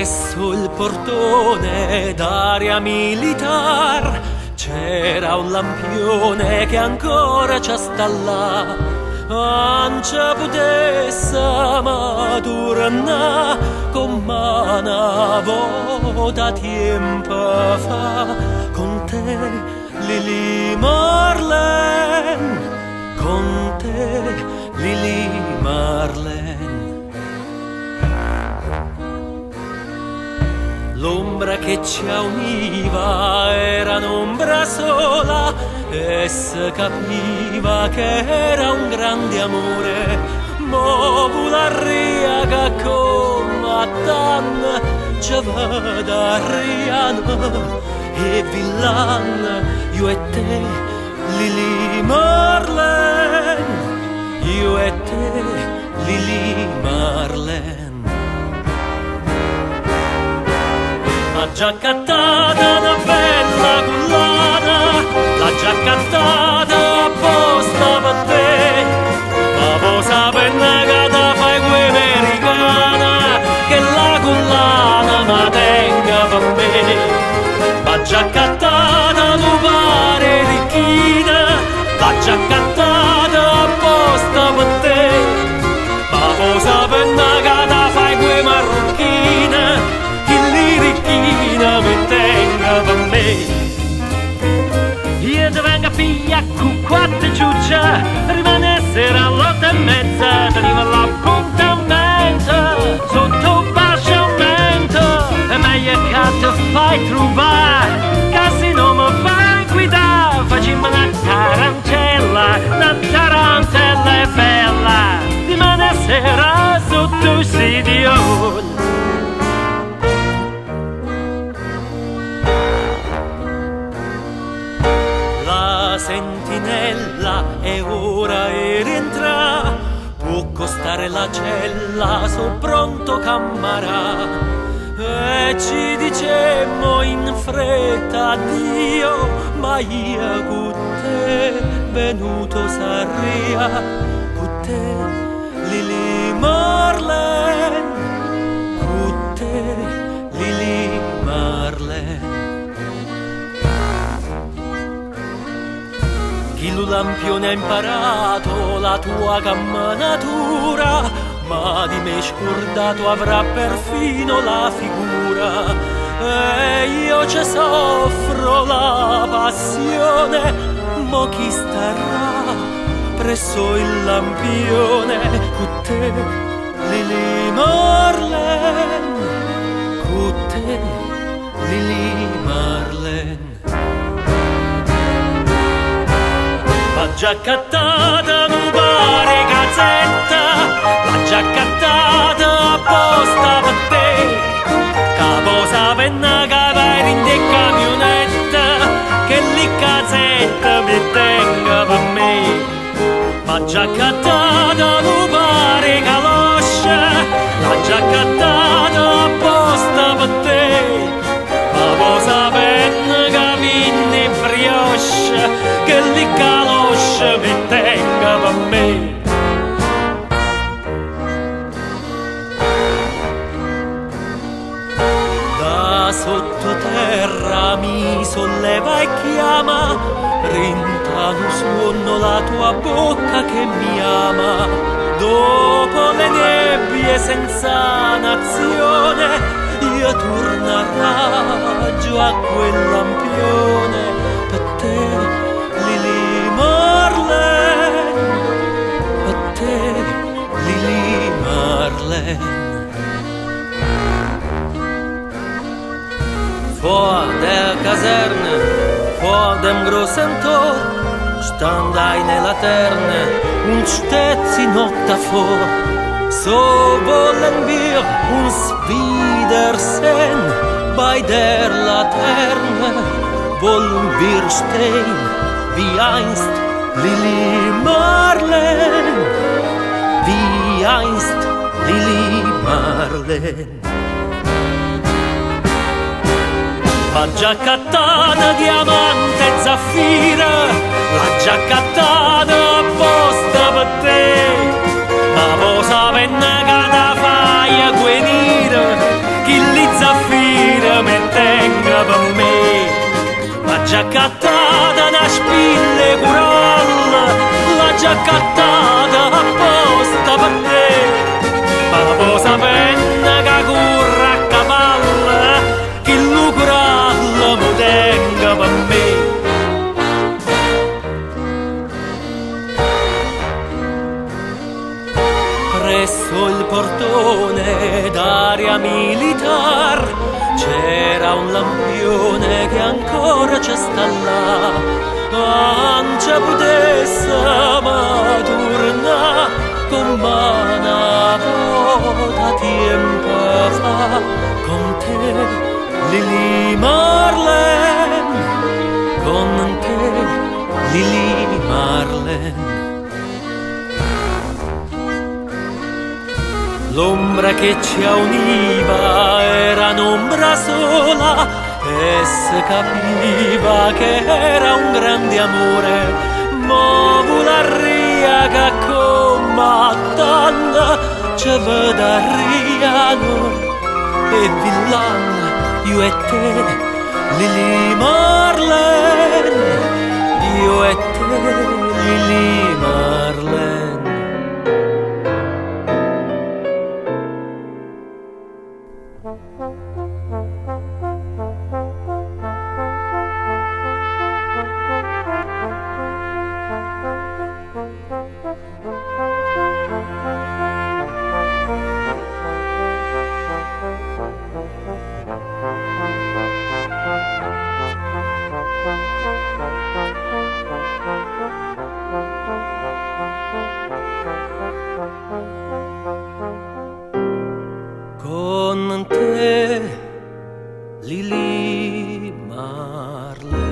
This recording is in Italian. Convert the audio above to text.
Presso il portone d'aria militar c'era un lampione che ancora ci sta là. Ancia potessa maturana con mana da tempo fa. Con te Lili Marleen, con te Lili Marleen. L'ombra che ci univa era un'ombra sola e si capiva che era un grande amore. Mobula riaga come Dan, ci vada Riano e Villan, io e te Lili Marleen, io e te Lili Marleen. La giaccattata una bella collana, la giaccattata apposta per te, ma poi sapendo che te fai quella americana, che la collana ma tenga per me. La giaccattata tu pare ricchina, la giaccattata apposta per te, ma poi sapendo che te fai quella marocchina, mi tenga per me. Io ti vengo a piglia con quattro ciuccia, rimane sera all'8:30, teniva l'appuntamento sotto il baciamento. È meglio che ti fai trovare, che se non mi fai guidare. Facciamo una tarantella è bella, rimane sera sotto il sedione. Sentinella è ora e rientra, può costare la cella, so pronto cammarà. E ci dicemmo in fretta addio, ma io con te venuto sarria, con te Lili Marleen, con te Lili Marleen. Chi lo lampione ha imparato la tua cammanatura, ma di me scordato avrà perfino la figura. E io ci soffro la passione, mo chi starà presso il lampione, con te Lili Marleen, con te Lili Marleen. La giaccattata non pare cazzetta, la giaccattata apposta per te, capo sapenna che vai in de camionetta, che lì cazzetta mi tenga per me. La giaccattata non pare caloscia, la giaccattata apposta per te, capo sapenna che vinni brioche, che lì caloscia mi tenga per me. Da sottoterra mi solleva e chiama, rintano suono la tua bocca che mi ama. Dopo le nebbie senza nazione, io torno a raggio a quel lampione, per te Lili Marleen, per te Lili Marleen. Vor der Kaserne, vor dem großen Tor, stand eine Laterne und steht sie noch davor. So wollen wir uns wiedersehen, bei der Laterne wollen wir stehen, wie einst Lili Marleen, wie einst Lili Marleen. La giaccattata diamante e zaffira, la giaccattata apposta per te, la posa penna che da fai a guenire, chi li accattata una spille curalla, l'ha già accattata apposta per te. Ma posa penna che corre a cavallo, che lo curalla mi tenga per me. Presso il portone d'aria militar c'era un lampione che ancora c'è sta là. Ancia potesse ma torna come una volta tempo fa. Con te Lili Marlene, con te Lili Marlene. L'ombra che ci univa era un'ombra sola e si capiva che era un grande amore. Ma la ria che combattanda ci vede a riano e villan io e te, Lili Marlene, io e te, Lili Marlene. Con te, Lili Marlene.